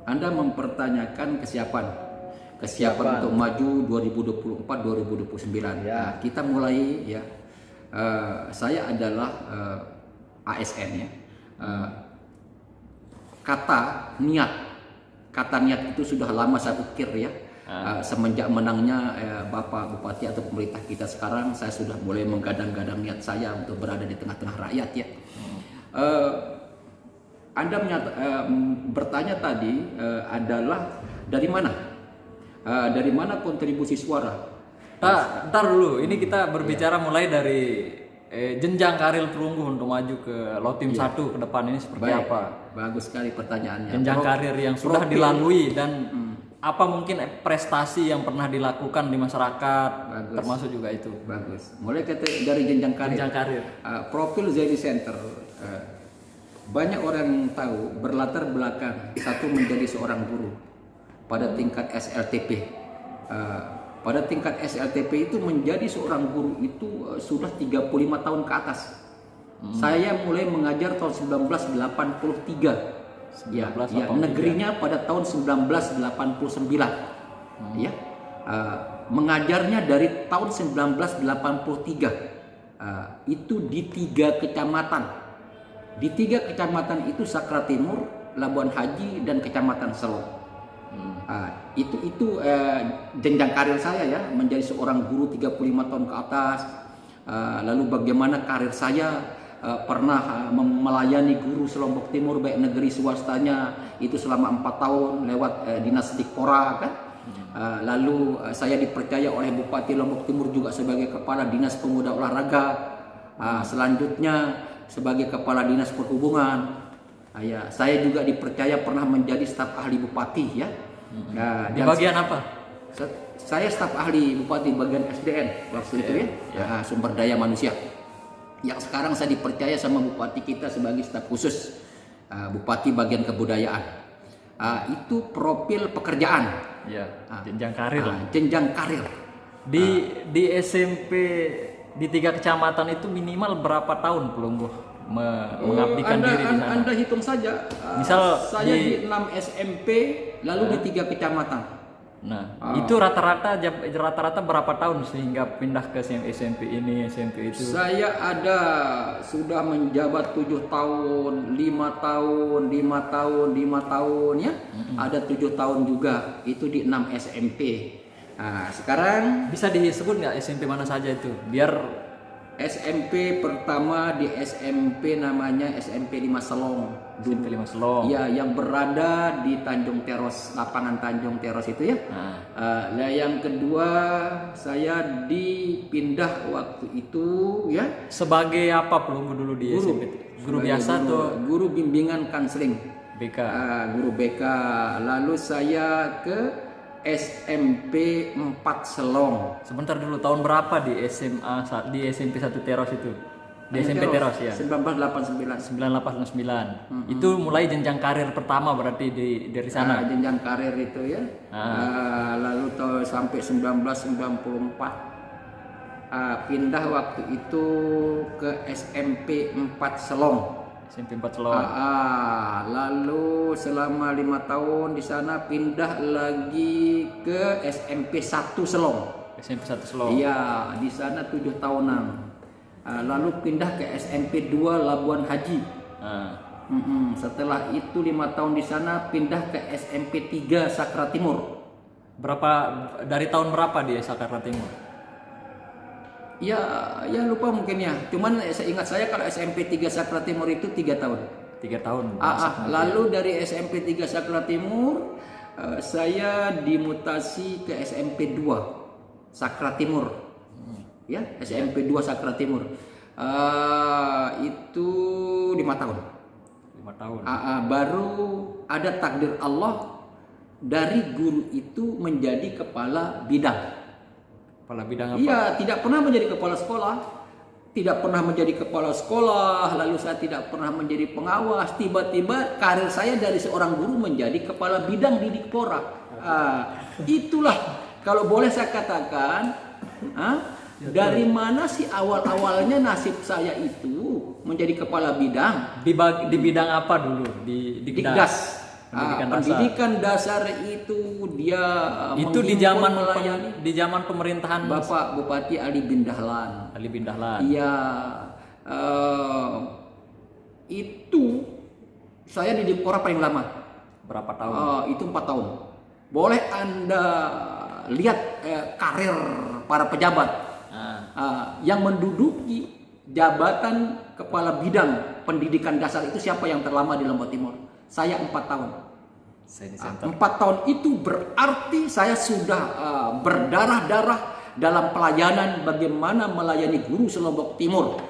Anda mempertanyakan kesiapan untuk maju 2024-2029. Ya. Kita mulai ya. Saya adalah ASN ya. Kata niat itu sudah lama saya ukir ya. Semenjak menangnya Bapak Bupati atau pemerintah kita sekarang, saya sudah mulai menggadang-gadang niat saya untuk berada di tengah-tengah rakyat ya. Anda bertanya tadi adalah dari mana? Dari mana kontribusi suara? Ntar dulu, ini kita berbicara mulai dari jenjang karir Perunggu untuk maju ke Lotim 1 ke depan ini seperti Baik, apa? bagus sekali pertanyaannya. Jenjang karir yang sudah dilalui dan apa mungkin prestasi yang pernah dilakukan di masyarakat, Bagus. termasuk juga itu. Bagus. Mulai dari jenjang karir. Jenjang karir. Profil Zaini Center. Banyak orang yang tahu berlatar belakang satu menjadi seorang guru pada tingkat SLTP. Pada tingkat SLTP itu menjadi seorang guru itu sudah 35 tahun ke atas. Saya mulai mengajar tahun 1983. Ya, negerinya pada tahun 1989. Ya. Mengajarnya dari tahun 1983. Itu di 3 kecamatan. Di 3 kecamatan itu Sakra Timur, Labuan Haji, dan Kecamatan Selong. Itu jenjang karir saya ya, menjadi seorang guru 35 tahun ke atas. Lalu bagaimana karir saya pernah melayani guru selombok timur baik negeri swastanya itu selama 4 tahun lewat dinas Dikpora kan. Lalu saya dipercaya oleh Bupati Lombok Timur juga sebagai kepala dinas pemuda olahraga. Selanjutnya sebagai kepala dinas perhubungan. Ya, saya juga dipercaya pernah menjadi staf ahli bupati ya. Di bagian apa? Saya staf ahli bupati bagian SDN waktu itu ya, sumber daya manusia. Yang sekarang saya dipercaya sama bupati kita sebagai staf khusus bupati bagian kebudayaan. Itu profil pekerjaan. Ya, jenjang karir. Jenjang karir. Di SMP di 3 kecamatan itu minimal berapa tahun Pelungguh mengabdikan diri di sana? Anda hitung saja. Misal saya di 6 SMP lalu di 3 kecamatan. Nah, itu rata-rata berapa tahun sehingga pindah ke SMP ini, SMP itu? Saya sudah menjabat 7 tahun, 5 tahun ya. Ada 7 tahun juga, itu di 6 SMP. Sekarang bisa disebut nggak SMP mana saja itu? Biar SMP pertama di SMP namanya SMP 5 Selong. SMP 5 Selong. Ya, yang berada di Tanjung Teros, lapangan Tanjung Teros itu ya. Yang kedua saya dipindah waktu itu ya. Sebagai apa Pelungguh dulu di Guru. SMP? Guru biasa atau guru bimbingan konseling? BK. Guru BK. Lalu saya ke SMP 4 Selong. Sebentar dulu, tahun berapa di SMA di SMP 1 Teros itu? Di SMP Teros ya. 1989. 1989. Itu mulai jenjang karir pertama berarti dari sana. Jenjang karir itu ya. Lalu sampai 1994 pindah waktu itu ke SMP 4 Selong. SMP 4 Selong. Lalu selama 5 tahun di sana pindah lagi ke SMP 1 Selong. SMP 1 Selong. Iya, di sana 7 tahunan. Lalu pindah ke SMP 2 Labuan Haji. Setelah itu 5 tahun di sana pindah ke SMP 3 Sakra Timur. Dari tahun berapa di Sakra Timur? Ya lupa mungkin ya. Cuman seingat saya kalau SMP 3 Sakra Timur itu 3 tahun. 3 tahun. Lalu dari SMP 3 Sakra Timur saya dimutasi ke SMP 2 Sakra Timur. Ya, SMP 2 Sakra Timur. Itu 5 tahun. 5 tahun. Baru ada takdir Allah dari guru itu menjadi kepala bidang. Kepala bidang apa? Iya, tidak pernah menjadi kepala sekolah. Tidak pernah menjadi kepala sekolah, lalu saya tidak pernah menjadi pengawas. Tiba-tiba karir saya dari seorang guru menjadi kepala bidang di Dikpora. Itulah kalau boleh saya katakan, dari mana sih awal-awalnya nasib saya itu menjadi kepala bidang? Di bidang apa dulu? Di Dikdas. Pendidikan dasar itu dia itu di menghimpun, zaman melayani di zaman pemerintahan Bapak Bupati Ali bin Dahlan. Ali bin Dahlan. Iya, itu saya di Dipora paling lama. Berapa tahun? Itu 4 tahun. Boleh Anda lihat karir para pejabat yang menduduki jabatan kepala bidang pendidikan dasar itu siapa yang terlama di Lombok Timur? Saya 4 tahun. 4 tahun itu berarti saya sudah berdarah-darah dalam pelayanan bagaimana melayani guru se-Lombok Timur.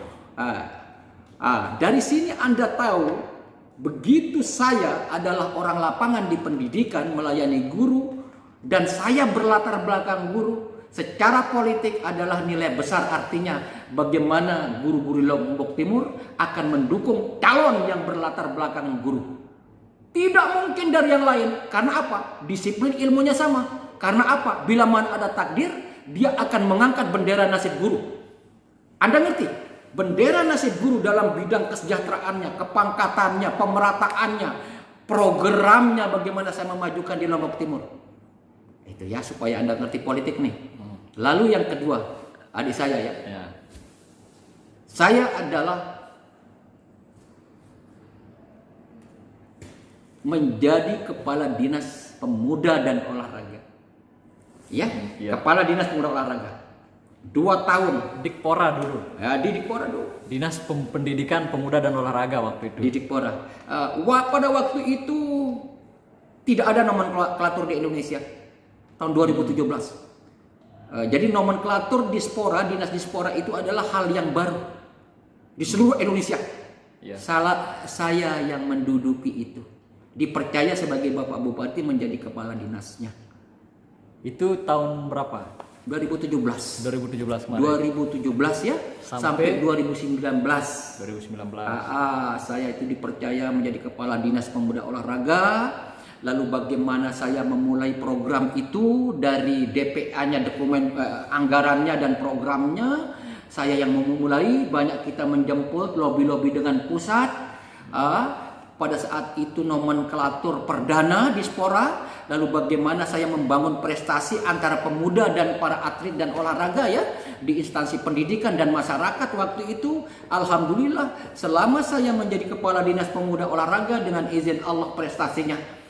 Dari sini Anda tahu begitu saya adalah orang lapangan di pendidikan melayani guru dan saya berlatar belakang guru. Secara politik adalah nilai besar, artinya bagaimana guru-guru Lombok Timur akan mendukung calon yang berlatar belakang guru. Tidak mungkin dari yang lain. Karena apa? Disiplin ilmunya sama. Karena apa? Bila mana ada takdir, dia akan mengangkat bendera nasib guru. Anda ngerti? Bendera nasib guru dalam bidang kesejahteraannya, kepangkatannya, pemerataannya, programnya bagaimana saya memajukan di Lombok Timur. Itu ya supaya Anda ngerti politik nih. Lalu yang kedua, adik saya ya. Saya adalah menjadi kepala dinas pemuda dan olahraga. Ya, kepala dinas pemuda olahraga. 2 tahun. Dikpora dulu. Ya, di Dikpora dulu. Dinas Pendidikan Pemuda dan Olahraga waktu itu. Di Dikpora. Pada waktu itu tidak ada nomenklatur di Indonesia. Tahun 2017. Jadi nomenklatur dispora, dinas dispora itu adalah hal yang baru di seluruh Indonesia. Saya yang menduduki itu, dipercaya sebagai Bapak Bupati menjadi kepala dinasnya. Itu tahun berapa? 2017. 2017 kemarin. 2017 ya, sampai 2019. 2019. Saya itu dipercaya menjadi kepala dinas pemuda olahraga. Lalu bagaimana saya memulai program itu dari DPA-nya, dokumen anggarannya dan programnya. Saya yang memulai, banyak kita menjemput lobby-lobby dengan pusat. Pada saat itu nomenklatur perdana Dispora. Lalu bagaimana saya membangun prestasi antara pemuda dan para atlet dan olahraga ya di instansi pendidikan dan masyarakat waktu itu. Alhamdulillah selama saya menjadi kepala dinas pemuda olahraga dengan izin Allah prestasinya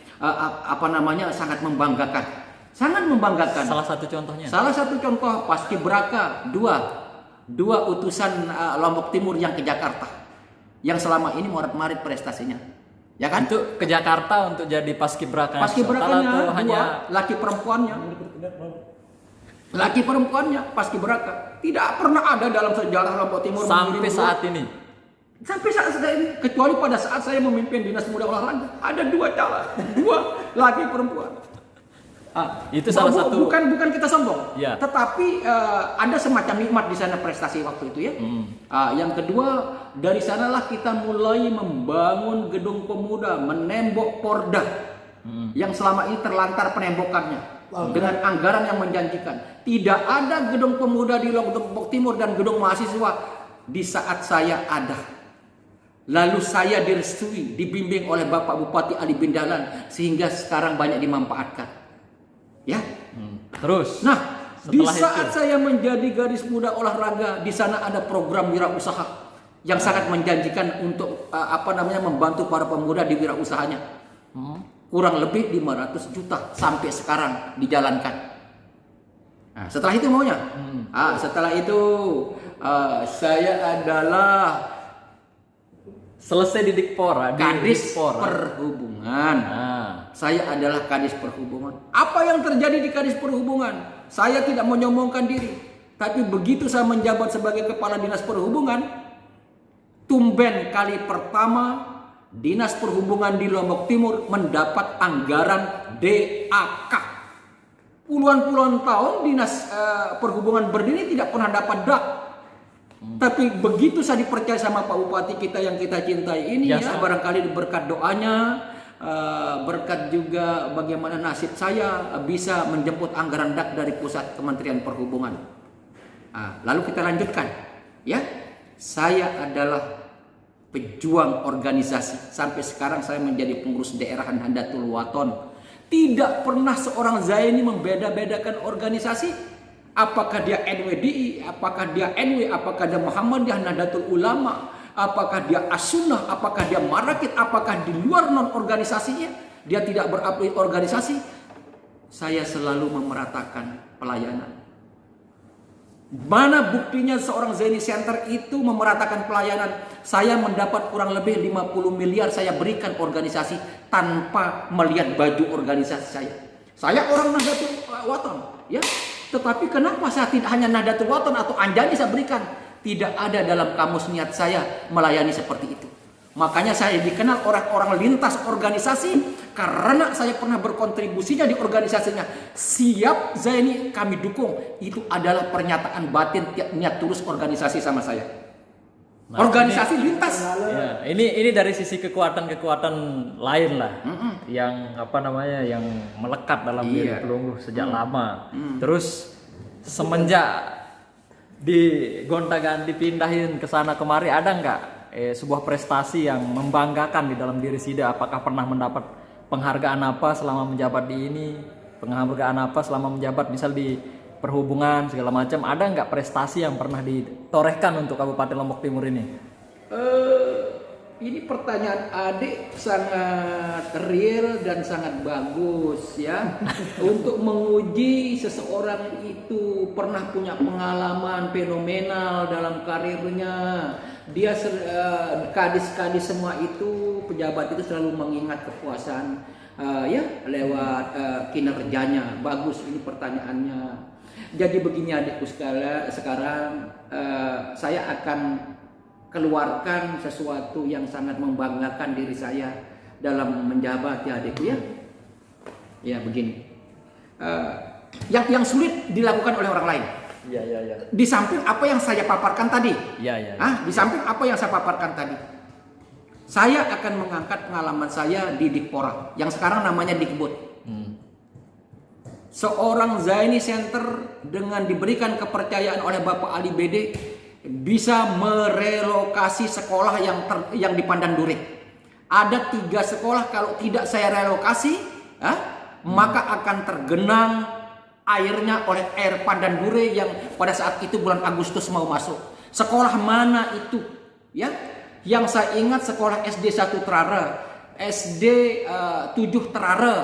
sangat membanggakan. Sangat membanggakan. Salah satu contohnya? Salah satu contoh Paskibraka dua utusan Lombok Timur yang ke Jakarta. Yang selama ini morat-marit prestasinya. Ya kan? Itu ke Jakarta untuk jadi Paskibraka. Paskibrakanya hanya laki perempuannya. Laki perempuannya Paskibraka. Tidak pernah ada dalam sejarah Lombok Timur sampai saat ini. Sampai saat ini, kecuali pada saat saya memimpin dinas pemuda olahraga, ada 2 calon, 2 laki perempuan. Itu salah satu. Bukan kita sombong, ya. Tetapi ada semacam nikmat di sana prestasi waktu itu ya. Yang kedua, dari sanalah kita mulai membangun gedung pemuda, menembok Porda yang selama ini terlantar penembokannya dengan anggaran yang menjanjikan. Tidak ada gedung pemuda di Lombok Timur dan gedung mahasiswa di saat saya ada. Lalu saya direstui, dibimbing oleh Bapak Bupati Ali bin Dahlan sehingga sekarang banyak dimanfaatkan. Ya. Terus. Nah, di saat saya menjadi gadis muda olahraga, di sana ada program wirausaha yang sangat menjanjikan untuk membantu para pemuda di wirausahanya. Kurang lebih 500 juta sampai sekarang dijalankan. Nah, setelah itu maunya. Setelah itu saya adalah selesai di Dikpora, Kadis Perhubungan. Saya adalah Kadis Perhubungan. Apa yang terjadi di Kadis Perhubungan? Saya tidak menyombongkan diri, tapi begitu saya menjabat sebagai Kepala Dinas Perhubungan, tumben kali pertama Dinas Perhubungan di Lombok Timur mendapat anggaran DAK. Puluhan tahun Dinas Perhubungan berdiri tidak pernah dapat DAK. Tapi begitu saya dipercaya sama Pak Bupati kita yang kita cintai ini barangkali berkat doanya, berkat juga bagaimana nasib saya bisa menjemput anggaran DAK dari pusat Kementerian pejuang organisasi. Sampai sekarang saya menjadi pengurus daerah Nahdlatul Wathon. Tidak pernah seorang Zaini membeda-bedakan organisasi. Apakah dia NWDI, apakah dia NW, apakah dia Muhammadiyah, Nahdlatul Ulama, apakah dia As-Sunnah, apakah dia Marakit, apakah di luar non-organisasinya, dia tidak berafiliasi organisasi. Saya selalu memeratakan pelayanan. Mana buktinya seorang Zaini Center itu memeratakan pelayanan? Saya mendapat kurang lebih 50 miliar saya berikan organisasi tanpa melihat baju organisasi saya. Saya orang Nahdlatul Wathon, ya. Tetapi kenapa saya tidak hanya Nahdlatul Wathon atau Anjani saya berikan? Tidak ada dalam kamus niat saya melayani seperti itu. Makanya saya dikenal orang-orang lintas organisasi karena saya pernah berkontribusinya di organisasinya. Siap Zaini kami dukung. Itu adalah pernyataan batin niat tulus organisasi sama saya. Nah, organisasi lintas. Ya, ini dari sisi kekuatan-kekuatan lain lah, yang apa namanya, yang melekat dalam diri Perunggu sejak lama. Terus semenjak digonta-ganti pindahin ke sana kemari, ada nggak sebuah prestasi yang membanggakan di dalam diri Sida? Apakah pernah mendapat penghargaan apa selama menjabat di ini? Penghargaan apa selama menjabat misal di perhubungan segala macam? Ada nggak prestasi yang pernah ditorehkan untuk Kabupaten Lombok Timur ini? Ini pertanyaan adik sangat real dan sangat bagus ya. Untuk menguji seseorang itu pernah punya pengalaman fenomenal dalam karirnya. Dia kadis-kadis semua itu, pejabat itu selalu mengingat kepuasan ya lewat kinerjanya. Bagus ini pertanyaannya. Jadi begini adikku sekarang saya akan keluarkan sesuatu yang sangat membanggakan diri saya dalam menjabat ya adikku ya. Ya begini. Yang sulit dilakukan oleh orang lain. Ya. Di samping apa yang saya paparkan tadi. Ya. Di samping apa yang saya paparkan tadi. Saya akan mengangkat pengalaman saya di Dikpora yang sekarang namanya Dikbud. Seorang Zaini Center dengan diberikan kepercayaan oleh Bapak Ali Bede bisa merelokasi sekolah yang di Pandan Dure. Ada 3 sekolah kalau tidak saya relokasi, maka akan tergenang airnya oleh air Pandan Dure yang pada saat itu bulan Agustus mau masuk. Sekolah mana itu? Ya, yang saya ingat sekolah SD 1 Trara, SD 7 Trara,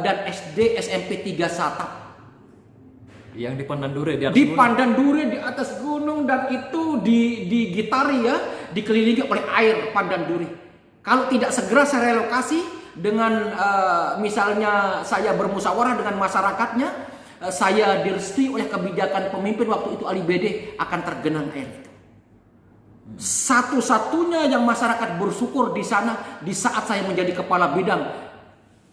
dan SD SMP 3 Satap. Yang di Pandan Dure di atas di gunung. Pandan Dure di atas gunung, dan itu digitari ya, dikelilingi oleh air Pandan Dure. Kalau tidak segera saya relokasi dengan misalnya saya bermusyawarah dengan masyarakatnya, saya direstui oleh kebijakan pemimpin waktu itu Ali Bede, akan tergenang air itu. Satu-satunya yang masyarakat bersyukur di sana di saat saya menjadi kepala bidang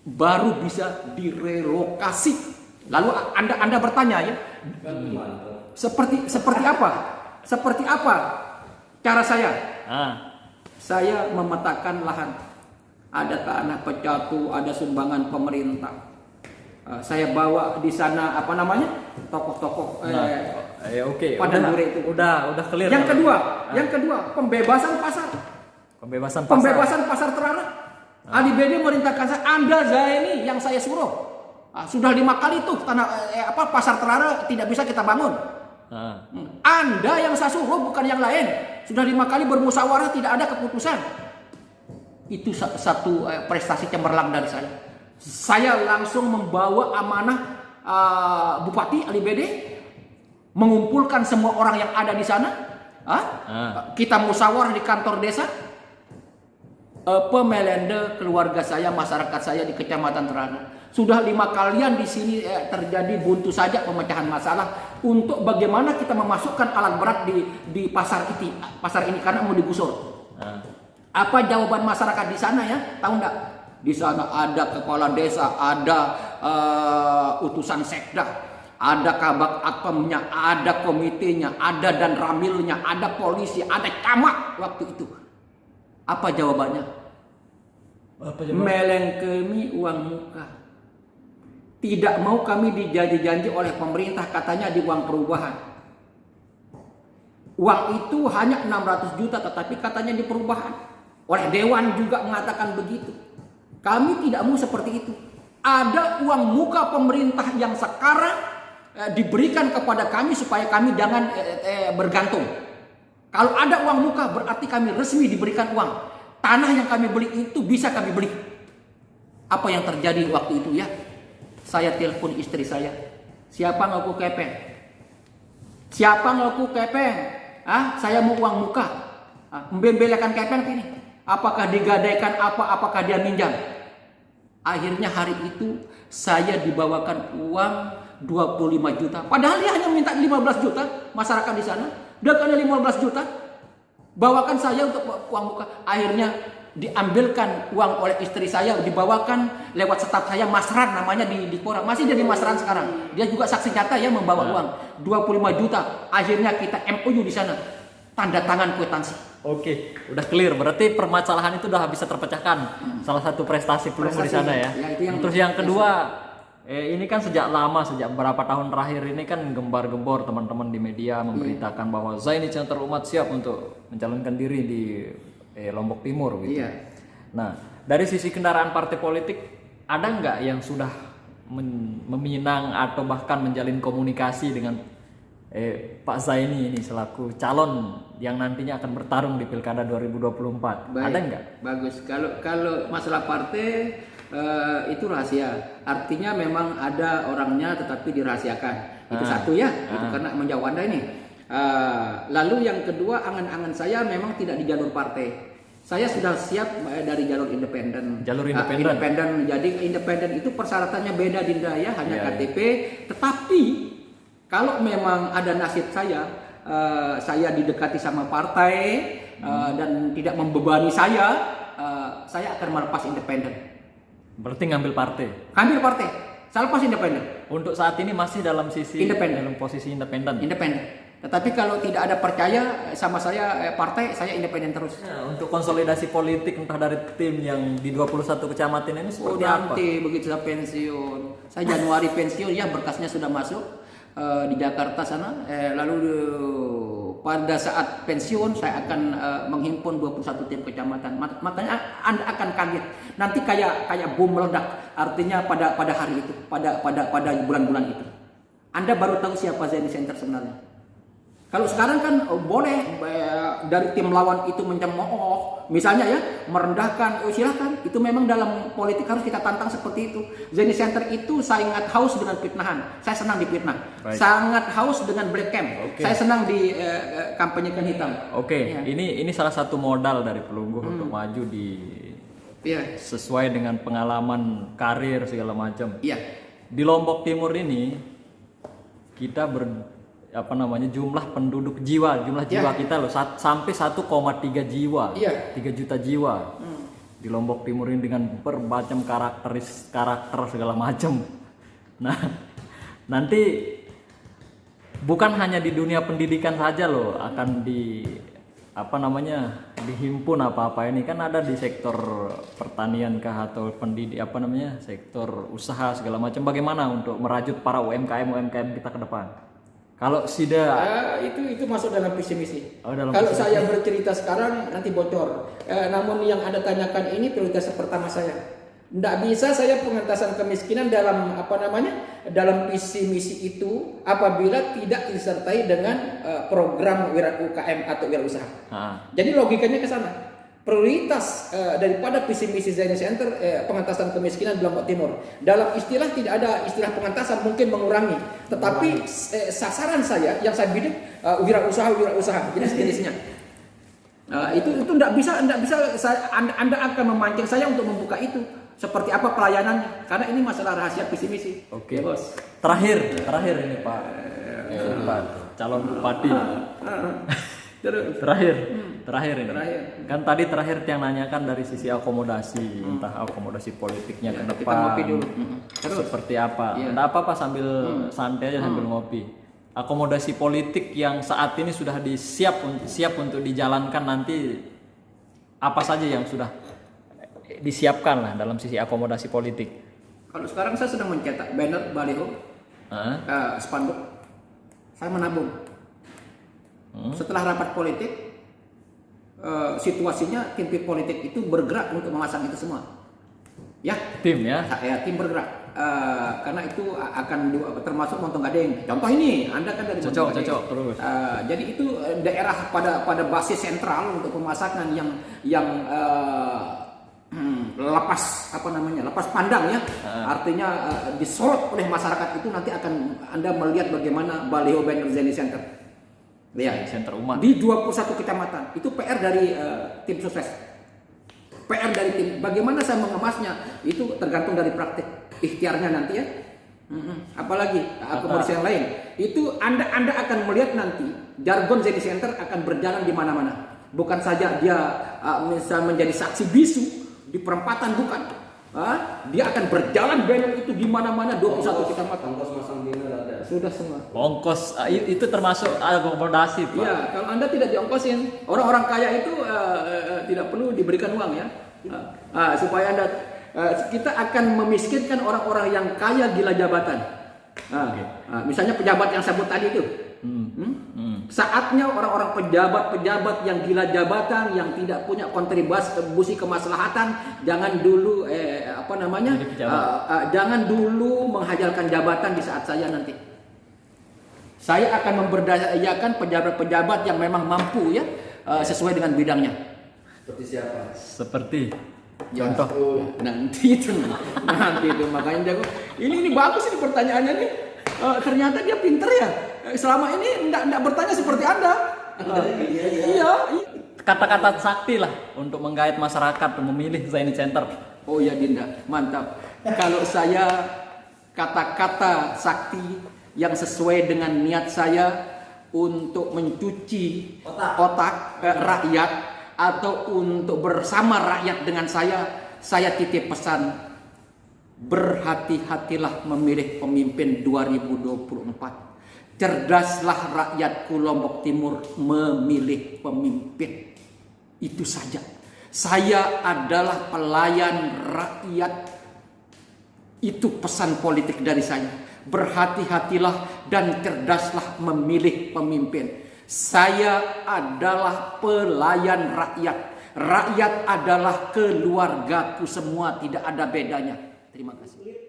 baru bisa direlokasi. Lalu Anda bertanya ya, seperti apa? Seperti apa cara saya? Saya memetakan lahan. Ada tanah pecatu, ada sumbangan pemerintah. Saya bawa di sana apa namanya? Tokoh-tokoh Pandan Dure itu. Udah clear. Yang kedua, pembebasan pasar. Pembebasan pasar Terara. Ali Bede merintahkan saya, Anda Zaini yang saya suruh. Sudah 5 kali tuh pasar Terara tidak bisa kita bangun. Anda yang saya suruh, bukan yang lain. Sudah 5 kali bermusyawarah tidak ada keputusan. Itu satu prestasi cemerlang dari saya. Saya langsung membawa amanah Bupati Ali Bede, mengumpulkan semua orang yang ada di sana. Kita musyawarah di kantor desa. Pemelende keluarga saya, masyarakat saya di Kecamatan Terana. Sudah 5 kalian di sini terjadi buntu saja pemecahan masalah untuk bagaimana kita memasukkan alat berat di pasar ini karena mau digusur. Apa jawaban masyarakat di sana ya? Tahu enggak? Di sana ada kepala desa, ada utusan sekda, ada kabak atpamnya, ada komitenya, ada dan ramilnya, ada polisi, ada camat waktu itu. Apa jawabannya? Melengkemi uang muka. Tidak mau kami dijanji-janji oleh pemerintah, katanya di uang perubahan. Uang itu hanya 600 juta, tetapi katanya di perubahan. Oleh Dewan juga mengatakan begitu. Kami tidak mau seperti itu. Ada uang muka pemerintah yang sekarang diberikan kepada kami supaya kami jangan bergantung. Kalau ada uang muka berarti kami resmi diberikan uang. Tanah yang kami beli itu bisa kami beli. Apa yang terjadi waktu itu ya? Saya telepon istri saya. Siapa ngaku kepeng? Siapa ngaku kepeng? Saya mau uang muka. Membebelkan kepeng ini. Apakah digadaikan apakah dia minjam? Akhirnya hari itu saya dibawakan uang 25 juta. Padahal dia hanya minta 15 juta masyarakat di sana. Dia kena 15 juta. Bawakan saya untuk uang muka. Akhirnya diambilkan uang oleh istri saya, dibawakan lewat staf saya Masran namanya di Koran. Masih jadi Masran sekarang. Dia juga saksi nyata ya membawa uang 25 juta. Akhirnya kita MOU di sana. Tanda tangan kwitansi. Oke, udah clear. Berarti permasalahan itu udah bisa terpecahkan. Salah satu prestasi Pelunggu di sana ya. Terus yang kedua, ini kan sejak lama, sejak beberapa tahun terakhir ini kan gembar-gembor teman-teman di media memberitakan bahwa Zaini Center Umat siap untuk mencalonkan diri di Lombok Timur gitu. Iya. Nah, dari sisi kendaraan partai politik, ada nggak yang sudah meminang atau bahkan menjalin komunikasi dengan Pak Zaini ini selaku calon yang nantinya akan bertarung di Pilkada 2024? Baik, ada nggak? Bagus. Kalau masalah partai itu rahasia. Artinya memang ada orangnya tetapi dirahasiakan. Itu satu ya. Itu karena menjawab Anda ini. Lalu yang kedua, angan-angan saya memang tidak di jalur partai. Saya sudah siap dari jalur independen. Jalur independen. Jadi independen itu persyaratannya beda Dinda ya, hanya KTP. Tetapi kalau memang ada nasib saya didekati sama partai dan tidak membebani saya akan melepas independen. Berarti ngambil partai? Ambil partai, saya lepas independen. Untuk saat ini masih dalam sisi Independen. dalam posisi independen. Independen. Tetapi kalau tidak ada percaya sama saya partai, saya independen terus. Nah, untuk konsolidasi politik entah dari tim yang di 21 kecamatan ini seperti apa? Nanti begitu saya pensiun, saya Januari pensiun ya, berkasnya sudah masuk di Jakarta sana. Lalu pada saat pensiun saya akan menghimpun 21 tim kecamatan. Makanya Anda akan kaget. Nanti kayak bom meledak. Artinya pada hari itu, pada bulan-bulan itu. Anda baru tahu siapa Zaini Center sebenarnya. Kalau sekarang kan boleh dari tim lawan itu mencemooh, misalnya ya, merendahkan, silakan. Itu memang dalam politik harus kita tantang seperti itu. Zaini Center itu sangat haus dengan fitnahan. Saya senang difitnah. Sangat haus dengan black camp. Saya senang di kampanyekan hitam. Ya. Ini salah satu modal dari Pelunggu untuk maju di sesuai dengan pengalaman karir segala macam. Iya. Di Lombok Timur ini kita jumlah penduduk jiwa kita loh sampai 1,3 jiwa, 3 juta jiwa di Lombok Timur ini dengan bermacam karakter segala macam. Nah, nanti bukan hanya di dunia pendidikan saja loh akan dihimpun apa ini, kan ada di sektor pertanian kah atau sektor usaha segala macam. Bagaimana untuk merajut para UMKM kita ke depan? Kalau itu masuk dalam visi misi. Kalau saya bercerita sekarang nanti bocor. Namun yang Anda tanyakan ini prioritas pertama saya. Tidak bisa saya pengentasan kemiskinan dalam dalam visi misi itu apabila tidak disertai dengan program UKM atau wirausaha. Jadi logikanya ke sana. Prioritas daripada visi misi Zaini Center pengentasan kemiskinan di Lombok Timur. Dalam istilah tidak ada istilah pengentasan, mungkin mengurangi. Tetapi sasaran saya yang saya bidik wirausaha jenis-jenisnya. Itu tidak bisa Anda akan memancing saya untuk membuka itu. Seperti apa pelayanannya? Karena ini masalah rahasia visi misi. Oke, Bos. Terakhir ini Pak calon bupati. Terakhir ini. Kan tadi terakhir yang nanyakan dari sisi akomodasi, entah akomodasi politiknya ke depan. Kita ngopi dulu. Seperti apa? Enggak apa-apa sambil santai aja sambil ngopi. Akomodasi politik yang saat ini sudah siap untuk dijalankan nanti, apa saja yang sudah disiapkan lah dalam sisi akomodasi politik? Kalau sekarang saya sedang mencetak banner, baliho, spanduk. Saya menabung. Setelah rapat politik, situasinya tim politik itu bergerak untuk memasang itu semua. Ya, Tim ya. tim bergerak. Karena itu akan termasuk Montong Gading. Contoh ini, Anda kan dari Montong Gading. Cocok terus. Jadi itu daerah pada basis sentral untuk pemasakan yang lepas pandang ya. Artinya disorot oleh masyarakat itu nanti akan Anda melihat bagaimana baliho banner Zeni Center. Lihat, Center umat. di 21 kecamatan. Itu PR dari tim sukses. PR dari tim. Bagaimana saya mengemasnya itu tergantung dari praktik ikhtiarnya nanti ya. Apalagi akomodasi yang lain. Itu Anda akan melihat nanti jargon Zeni Center akan berjalan di mana-mana. Bukan saja dia bisa menjadi saksi bisu di perempatan, bukan. Dia akan berjalan banner itu di mana-mana 21 kecamatan. Ongkos masang banner ada. Sudah semua. Ongkos itu termasuk akomodasi, Pak. Iya, kalau Anda tidak diongkosin, orang-orang kaya itu tidak perlu diberikan uang ya. Supaya Anda kita akan memiskinkan orang-orang yang kaya gila jabatan. Misalnya pejabat yang sebut tadi itu. Saatnya orang-orang pejabat yang gila jabatan, yang tidak punya kontribusi kemaslahatan, jangan dulu jangan dulu menghajalkan jabatan di saat saya nanti. Saya akan memberdayakan pejabat-pejabat yang memang mampu ya, sesuai dengan bidangnya. Seperti siapa? Seperti Ya, contoh. nanti itu makanya jago. Ini bagus ini pertanyaannya nih. Ternyata dia pinter ya. Selama ini enggak bertanya seperti Anda. Iya. Kata-kata sakti lah untuk menggait masyarakat memilih Zeni Center. Oh ya Dinda, mantap. Kalau saya kata-kata sakti yang sesuai dengan niat saya untuk mencuci otak rakyat atau untuk bersama rakyat dengan saya titip pesan, berhati-hatilah memilih pemimpin 2024. Cerdaslah rakyatku Lombok Timur memilih pemimpin. Itu saja. Saya adalah pelayan rakyat. Itu pesan politik dari saya. Berhati-hatilah dan cerdaslah memilih pemimpin. Saya adalah pelayan rakyat. Rakyat adalah keluargaku semua, tidak ada bedanya. Terima kasih.